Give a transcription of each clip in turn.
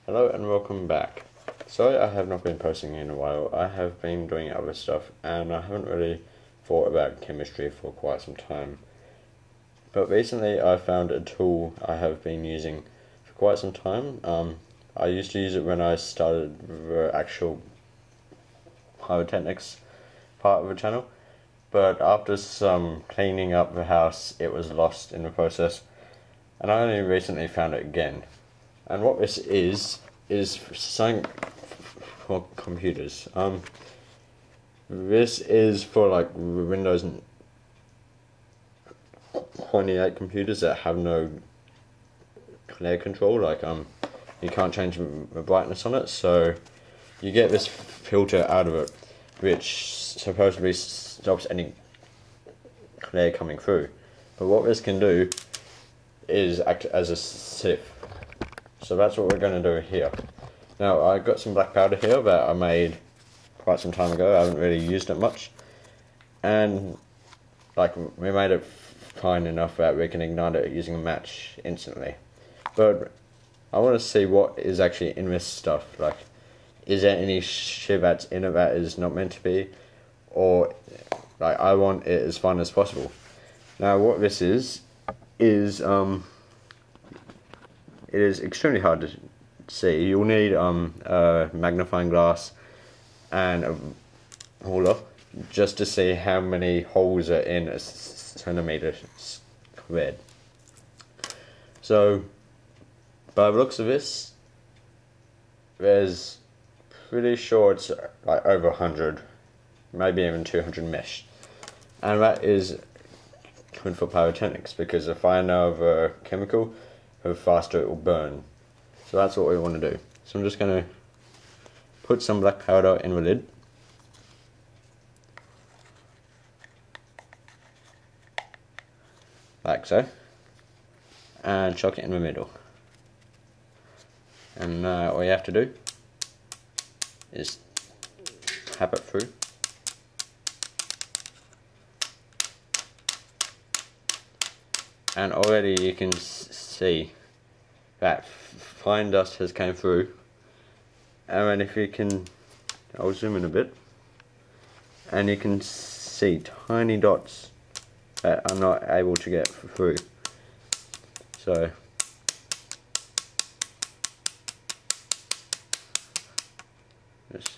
Hello and welcome back. Sorry I have not been posting in a while. I have been doing other stuff and I haven't really thought about chemistry for quite some time. But recently I found a tool I have been using for quite some time. I used to use it when I started the actual pyrotechnics part of the channel. But after some cleaning up the house, it was lost in the process. And I only recently found it again. And what this is something for computers. This is for like Windows 28 computers that have no glare control. Like you can't change the brightness on it, so you get this filter out of it, which supposedly stops any glare coming through. But what this can do is act as a sieve. So that's what we're going to do here. Now I got some black powder here that I made quite some time ago. I haven't really used it much, and like we made it fine enough that we can ignite it using a match instantly. But I want to see what is actually in this stuff. Like, is there any shit that's in it that is not meant to be, or like I want it as fine as possible. Now what this is it is extremely hard to see. You'll need a magnifying glass and a ruler just to see how many holes are in a centimeter squared. So by the looks of this, there's pretty sure it's like over 100, maybe even 200 mesh, and that is good for pyrotechnics because the finer of a chemical, the faster it will burn. So that's what we want to do. So I'm just going to put some black powder in the lid. Like so. And chuck it in the middle. And all you have to do is tap it through. And already you can see that fine dust has came through. And then if you can, I'll zoom in a bit, and you can see tiny dots that I'm not able to get through. So just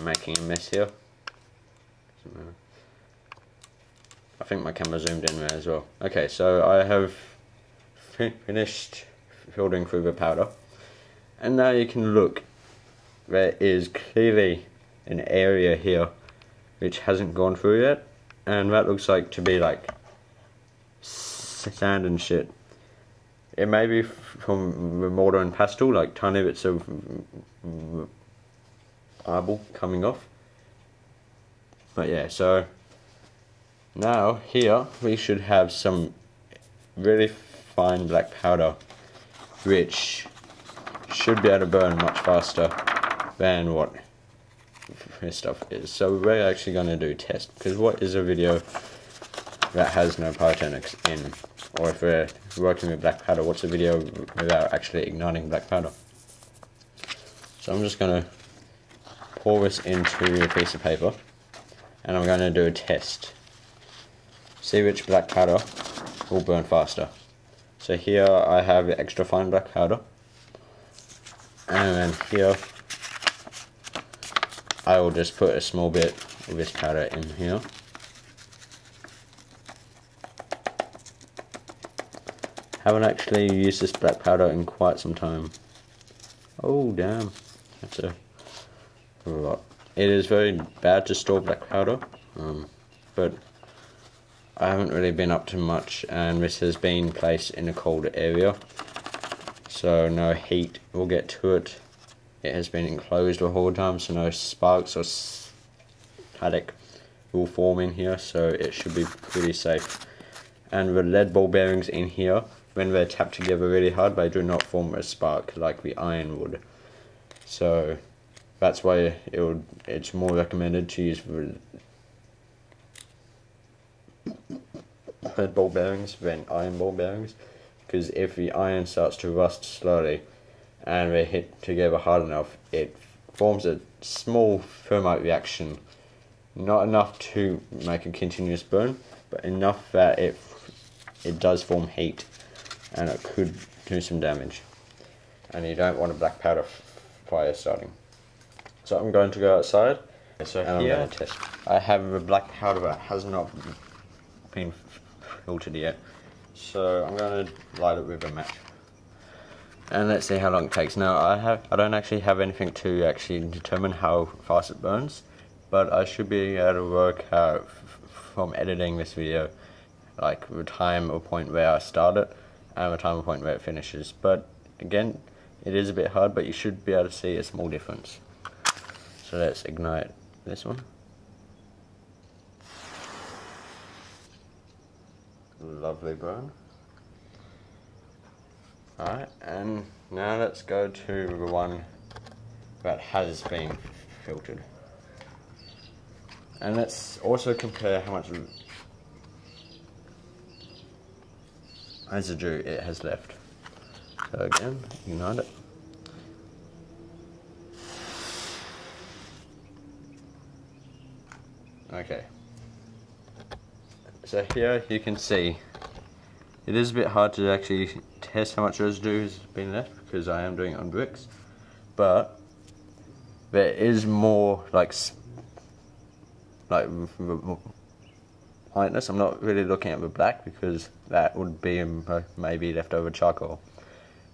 making a mess here. I think my camera zoomed in there as well. Okay, so I have finished filtering through the powder, and now you can look, there is clearly an area here which hasn't gone through yet, and that looks like to be like sand and shit. It may be from the mortar and pestle, like tiny bits of marble coming off. But yeah, so now here we should have some really fine black powder which should be able to burn much faster than what this stuff is. So we're actually going to do a test, because what is a video that has no pyrotechnics in? Or if we're working with black powder, what's a video without actually igniting black powder? So I'm just going to pour this into a piece of paper and I'm going to do a test. See which black powder will burn faster. So here I have extra fine black powder, and then here I will just put a small bit of this powder in here. Haven't actually used this black powder in quite some time. Oh damn, that's a lot. It is very bad to store black powder, but I haven't really been up to much, and this has been placed in a cold area, so no heat will get to it. It has been enclosed the whole time, so no sparks or static will form in here, so it should be pretty safe. And the lead ball bearings in here, when they're tapped together really hard, they do not form a spark like the iron would. So that's why it's more recommended to use the lead ball bearings than iron ball bearings, because if the iron starts to rust slowly and they hit together hard enough, it forms a small thermite reaction, not enough to make a continuous burn, but enough that it does form heat and it could do some damage, and you don't want a black powder fire starting. So I'm going to go outside. So here I have a black powder that has not been filtered yet, so I'm going to light it with a match and let's see how long it takes. Now I don't actually have anything to actually determine how fast it burns, but I should be able to work out from editing this video like the time or point where I start it and the time or point where it finishes. But again, it is a bit hard, but you should be able to see a small difference. So let's ignite this one. Lovely burn. Alright, and now let's go to the one that has been filtered. And let's also compare how much residue it has left. So again, ignite it. Okay. So here you can see it is a bit hard to actually test how much residue has been left because I am doing it on bricks, but there is more like whiteness. I'm not really looking at the black because that would be maybe leftover charcoal,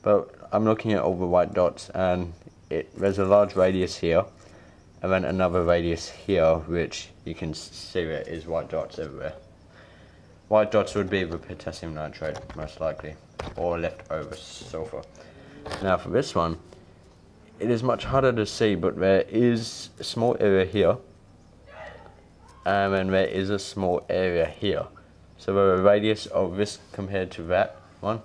but I'm looking at all the white dots, and there's a large radius here and then another radius here which you can see there is white dots everywhere. White dots would be the potassium nitrate most likely, or leftover sulfur. Now for this one, it is much harder to see, but there is a small area here and then there is a small area here. So the radius of this compared to that one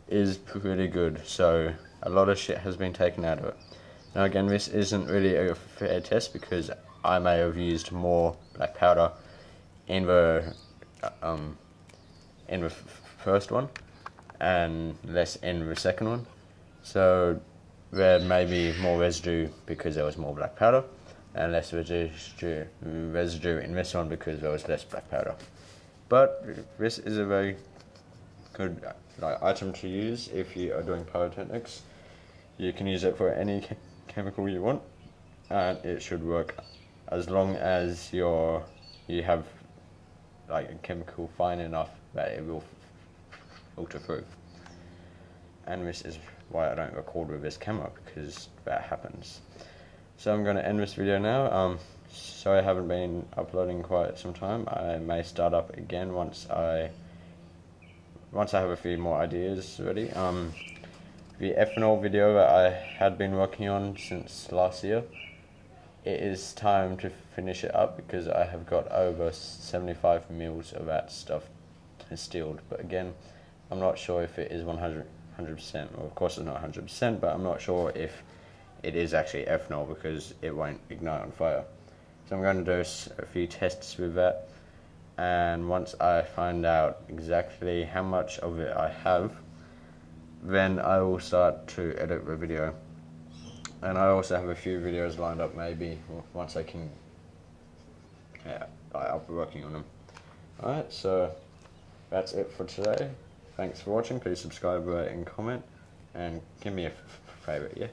is pretty good, so a lot of shit has been taken out of it. Now again, this isn't really a fair test because I may have used more black powder in the first one and less in the second one, so there may be more residue because there was more black powder and less residue in this one because there was less black powder. But this is a very good item to use if you are doing pyrotechnics. You can use it for any chemical you want, and it should work as long as you have like a chemical fine enough that it will filter through. And this is why I don't record with this camera, because that happens. So I'm going to end this video now. Sorry I haven't been uploading quite some time. I may start up again once I have a few more ideas ready. The ethanol video that I had been working on since last year, it is time to finish it up because I have got over 75 mils of that stuff distilled. But again, I'm not sure if it is 100%. Well, of course it's not 100%, but I'm not sure if it is actually ethanol because it won't ignite on fire. So I'm going to do a few tests with that, and once I find out exactly how much of it I have, then I will start to edit the video. And I also have a few videos lined up maybe once I can I'll be working on them. Alright, so that's it for today. Thanks for watching. Please subscribe, rate and comment, and give me a favourite, yeah?